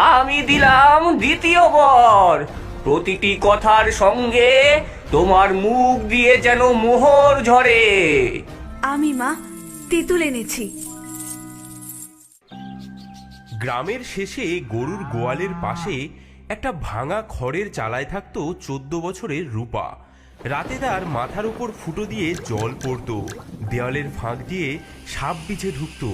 আমি দিলাম দ্বিতীয় বর। প্রতিটি কথার সঙ্গে তোমার মুখ দিয়ে যেন মোহর ঝরে। আমি মা তেঁতুল এনেছি। গ্রামের শেষে গরুর গোয়ালের পাশে একটা ভাঙা খড়ের চালায় থাকতো 14 বছরের রূপা। রাতে তার মাথার উপর ফুটো দিয়ে জল পড়তো, দেওয়ালের ফাঁক দিয়ে সাপ বিছে ঢুকতো,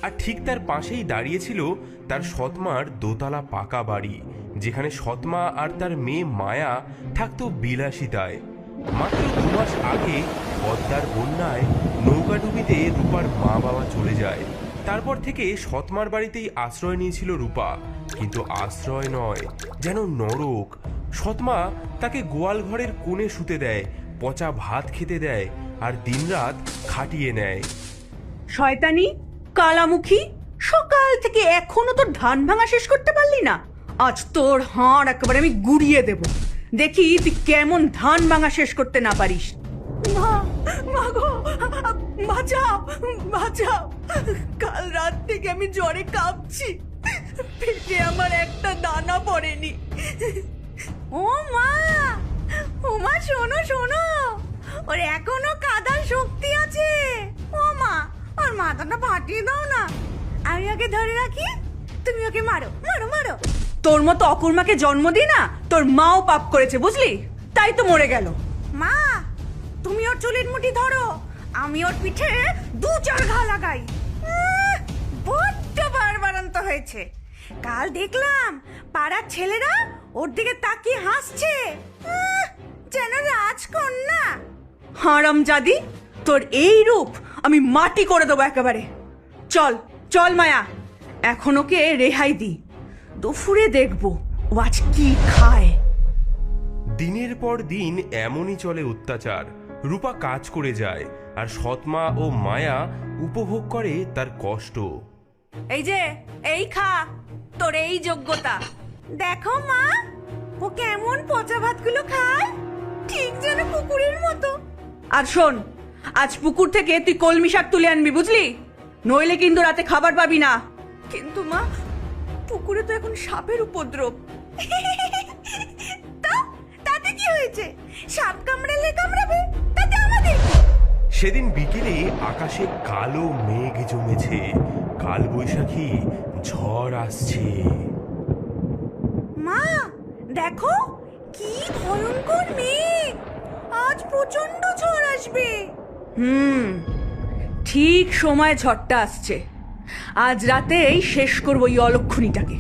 আর ঠিক তার পাশেই দাঁড়িয়েছিল তার সৎমার দোতলা পাকা বাড়ি, যেখানে সৎমা আর তার মেয়ে মায়া থাকতো বিলাসিতায়। মাত্র 2 মাস আগে পদ্মার বন্যায় নৌকাডুবিতে রূপার মা বাবা চলে যায়। তারপর থেকে সৎমার বাড়িতেই আশ্রয় নিয়েছিল রূপা, কিন্তু আশ্রয় নয়, যেন নরক। সৎমা তাকে গোয়াল ঘরের কোণে শুতে দেয়, পচা ভাত খেতে দেয়, আর দিনরাত খাটিয়ে নেয়। শয়তানি কালামুখী, সকাল থেকে এখনো তোর ধান ভাঙা শেষ করতে পারলি না? আজ তোর হাড় একেবারে আমি গুড়িয়ে দেব, দেখি তুই কেমন ধান ভাঙা শেষ করতে না পারিস। মা, মা গো, বাঁচাও, বাঁচাও। কাল রাত থেকে আমি জ্বরে কাঁপছি, পেটে আমার একটা দানা পড়েনি। ও মা, ও মা, শোনো শোনো, ওর এখনো কাদার শক্তি আছে। ও মা, ওর মাথাটা ফাটিয়ে দাও না, আমি ওকে ধরে রাখি, তুমি ওকে মারো মারো মারো। তোর মতো অকুর্মাকে জন্ম দি না, তোর মাও পাপ করেছে বুঝলি, তাই তো মরে গেল। মা, তুমি ওর চুলের মুঠি ধরো, আমি ওর পিঠে 2-4 ঘা লাগাই। বড্ড বাড়বাড়ন্ত হয়েছে। কাল দেখলাম পাড়ার ছেলেরা ওর দিকে তাকিয়ে হাসছে, যেন রাজকন্যা। হারামজাদি, তোর এই রূপ আমি মাটি করে দেবো একেবারে। চল চল মায়া, এখন ওকে রেহাই দি, দুপুরে দেখবো ও আজ কি খায়। দিনের পর দিন এমনই চলে অত্যাচার। রূপা কাজ করে যায়, আর সৎমা ও মায়া উপভোগ করে তার কষ্ট। এই যে, এই খা, তোর এই যোগ্যতা। দেখো মা, ও কেমন পচা ভাতগুলো খায়, ঠিক যেন পুকুরের মতো। আর শোন, আজ পুকুর থেকে তুই কলমি শাক তুলে আনবি বুঝলি, নইলে কিন্তু রাতে খাবার পাবি না। কিন্তু মা, পুকুরে তো এখন সাপের উপদ্রব। তাতে কি হয়েছে? সাপ কামড়ালে কামড়াবে, তাতে আমাদের কি? সেদিন বিকেলে আকাশে কালো মেঘ জমেছে, কাল বৈশাখী ঝড় আসছে। মা দেখো, কি ভয়ঙ্কর মেঘ, আজ প্রচন্ড ঝড় আসবে। ঠিক সময় ঝড়টা আসছে, আজ রাতেই শেষ করবো এই অলক্ষণীটাকে।